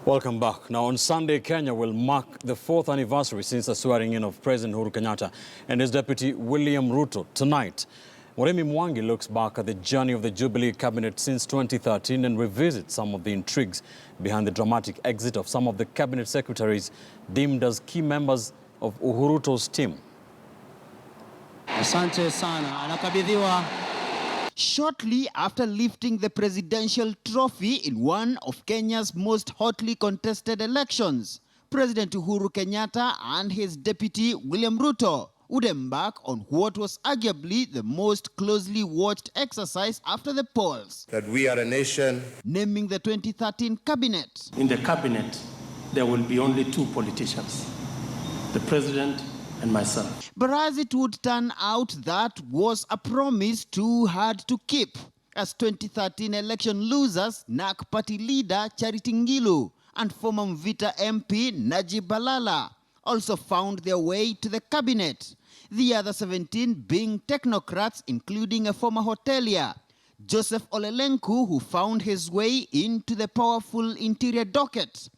Welcome back. Now, on Sunday, Kenya will mark the 4th anniversary since the swearing-in of President Uhuru Kenyatta and his deputy William Ruto. Tonight, Muremi Mwangi looks back at the journey of the Jubilee cabinet since 2013 and revisits some of the intrigues behind the dramatic exit of some of the cabinet secretaries deemed as key members of Uhuruto's team. Asante sana. Anakabidhiwa. Shortly after lifting the presidential trophy in one of Kenya's most hotly contested elections, President Uhuru Kenyatta and his deputy William Ruto would embark on what was arguably the most closely watched exercise after the polls. That we are a nation. Naming the 2013 cabinet. In the cabinet, there will be only two politicians, the president and myself. But as it would turn out, that was a promise too hard to keep, as 2013 election losers NAK party leader Charity Ngilu and former Mvita MP Najib Balala also found their way to the cabinet, the other 17 being technocrats, including a former hotelier, Joseph Olelenku, who found his way into the powerful interior docket.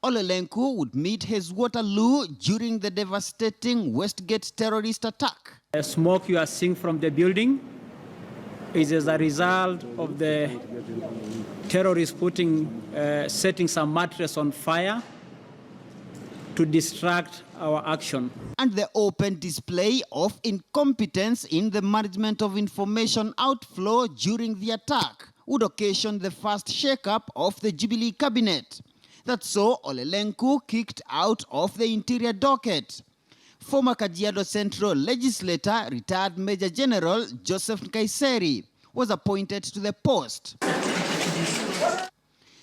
Olelenku would meet his Waterloo during the devastating Westgate terrorist attack. The smoke you are seeing from the building is as a result of the terrorists setting some mattress on fire to distract our action. And the open display of incompetence in the management of information outflow during the attack would occasion the first shakeup of the Jubilee cabinet. That saw Olelenku kicked out of the interior docket. Former Kajiado Central legislator, retired Major General Joseph Nkaiseri, was appointed to the post.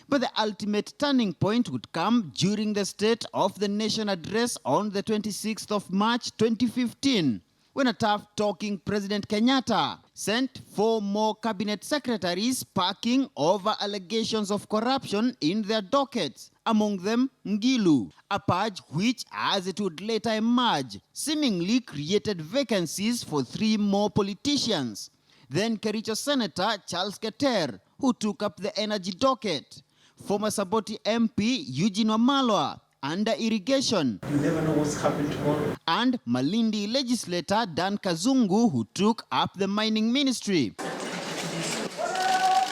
But the ultimate turning point would come during the State of the Nation address on the 26th of March 2015, when a tough-talking President Kenyatta sent 4 more cabinet secretaries packing over allegations of corruption in their dockets, among them Ngilu, a purge which, as it would later emerge, seemingly created vacancies for 3 more politicians. Then Kericho Senator Charles Keter, who took up the energy docket, former Saboti MP Eugene Wamalwa, under irrigation. You never know what's happening tomorrow. And Malindi legislator Dan Kazungu, who took up the mining ministry.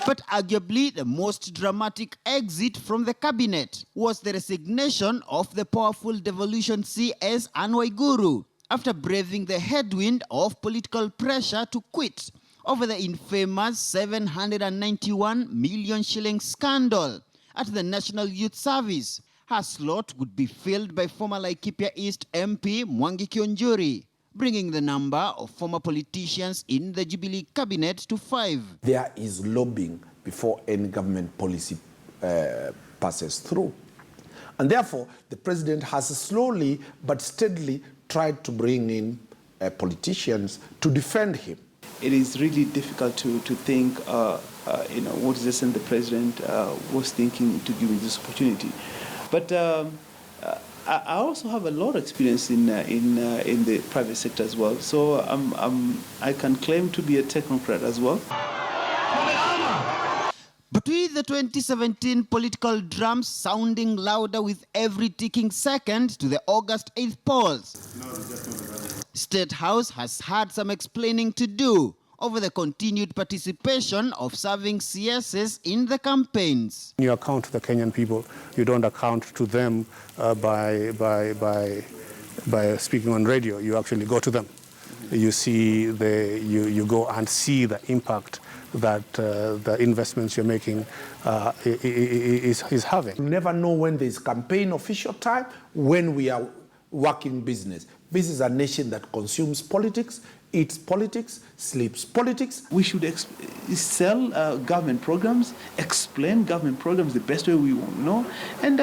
But arguably the most dramatic exit from the cabinet was the resignation of the powerful devolution CS Anne Waiguru after braving the headwind of political pressure to quit over the infamous 791 million shilling scandal at the National Youth Service. Her slot would be filled by former Laikipia East MP Mwangi Kionjuri, bringing the number of former politicians in the Jubilee cabinet to 5. There is lobbying before any government policy passes through. And therefore, the president has slowly but steadily tried to bring in politicians to defend him. It is really difficult to think, what is this, and the president was thinking to give me this opportunity. But I also have a lot of experience in the private sector as well. So I can claim to be a technocrat as well. But with the 2017 political drums sounding louder with every ticking second to the August 8th polls, State House has had some explaining to do over the continued participation of serving CSs in the campaigns. You account to the Kenyan people. You don't account to them by speaking on radio. You actually go to them. You see you go and see the impact that the investments you're making is having. You never know when there's campaign official time, when we are working business. This is a nation that consumes politics, eats politics, sleeps politics. We should sell government programs, explain government programs the best way we know, and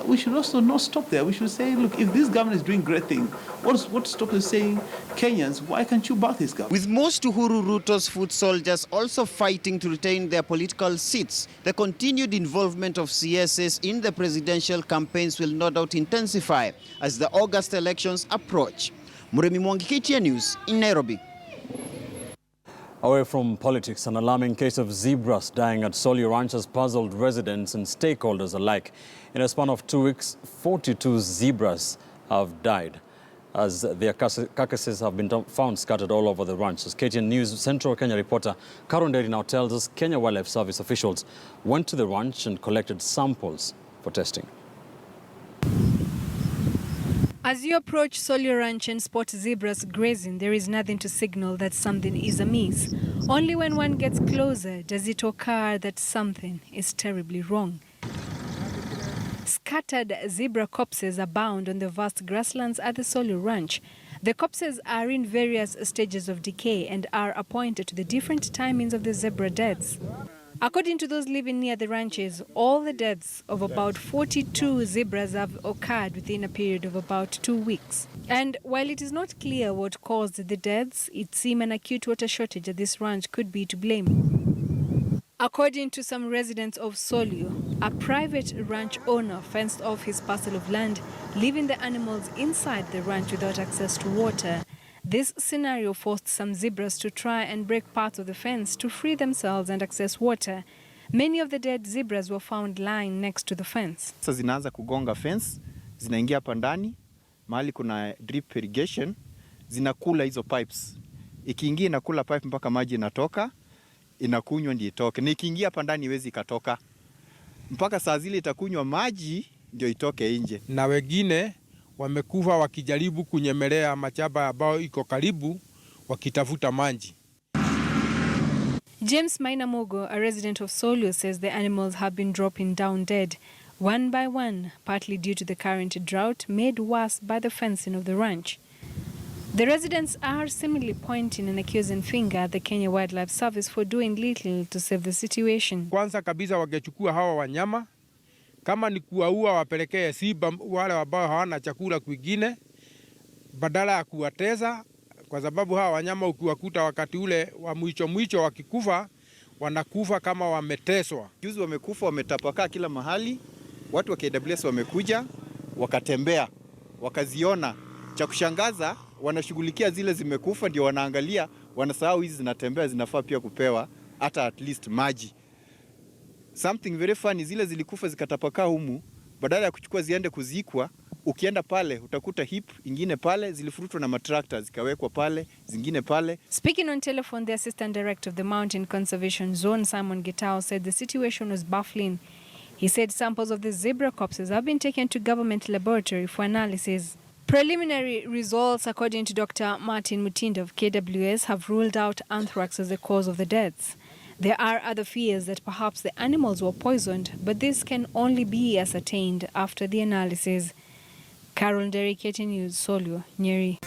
we should also not stop there. We should say, look, if this government is doing great things, what stops us saying, Kenyans, why can't you back this government? With most Uhuru Ruto's foot soldiers also fighting to retain their political seats, the continued involvement of CSs in the presidential campaigns will no doubt intensify as the August elections approach. Muremi Mwangi, KTN News in Nairobi. Away from politics, an alarming case of zebras dying at Solio Ranch has puzzled residents and stakeholders alike. In a span of 2 weeks, 42 zebras have died as their carcasses have been found scattered all over the ranch. As KTN News Central Kenya reporter Karun Deri now tells us, Kenya Wildlife Service officials went to the ranch and collected samples for testing. As you approach Solio Ranch and spot zebras grazing, there is nothing to signal that something is amiss. Only when one gets closer does it occur that something is terribly wrong. Scattered zebra corpses abound on the vast grasslands at the Solio Ranch. The corpses are in various stages of decay and are appointed to the different timings of the zebra deaths. According to those living near the ranches, all the deaths of about 42 zebras have occurred within a period of about 2 weeks. And while it is not clear what caused the deaths, it seems an acute water shortage at this ranch could be to blame. According to some residents of Solio, a private ranch owner fenced off his parcel of land, leaving the animals inside the ranch without access to water. This scenario forced some zebras to try and break parts of the fence to free themselves and access water. Many of the dead zebras were found lying next to the fence. Sasa zinaanza kugonga fence, zinaingia hapa ndani, mahali kuna drip irrigation, zinakula hizo pipes. Ikiingia inakula pipe mpaka maji inatoka, inakunywa ndio itoke. Na ikiingia hapa ndani iwezi ikatoka. Mpaka saa zile itakunywa maji ndio itoke nje. Na wengine wamekufa wakijaribu kunyemelea machaba ambao iko karibu wakitafuta maji. James Mainamogo, a resident of Solio, says the animals have been dropping down dead, one by one, partly due to the current drought made worse by the fencing of the ranch. The residents are similarly pointing an accusing finger at the Kenya Wildlife Service for doing little to save the situation. Kwanza kabisa wangechukua hawa wanyama, kama ni kuwaua wapelekee simba wale ambao hawana chakula kwingine badala ya kuwateza, kwa sababu hawa wanyama ukiwakuta wakati ule wa mwisho wakikufa wanakufa kama wameteswa. Juzi wamekufa, wametapakaa kila mahali. Watu wa KWS wamekuja, wakatembea, wakaziona. Cha kushangaza, wanashughulikia zile zimekufa ndio wanaangalia, wanasahau hizi zinatembea, zinafaa pia kupewa hata at least maji. Something very funny, zile zilikufa zikatapakaa humu, badala ya kuchukua ziende kuzikwa, ukienda pale utakuta hip ingine pale zilifurutwa na matrakta zikawekwa pale, zingine pale. Speaking on telephone, the assistant director of the Mountain Conservation Zone, Simon Gitao, said the situation was baffling. He said samples of the zebra corpses have been taken to government laboratory for analysis. Preliminary results, according to Dr. Martin Mutinda of KWS, have ruled out anthrax as the cause of the deaths. There are other fears that perhaps the animals were poisoned, but this can only be ascertained after the analysis. Karun Deri, KTN News, Solio, Nyeri.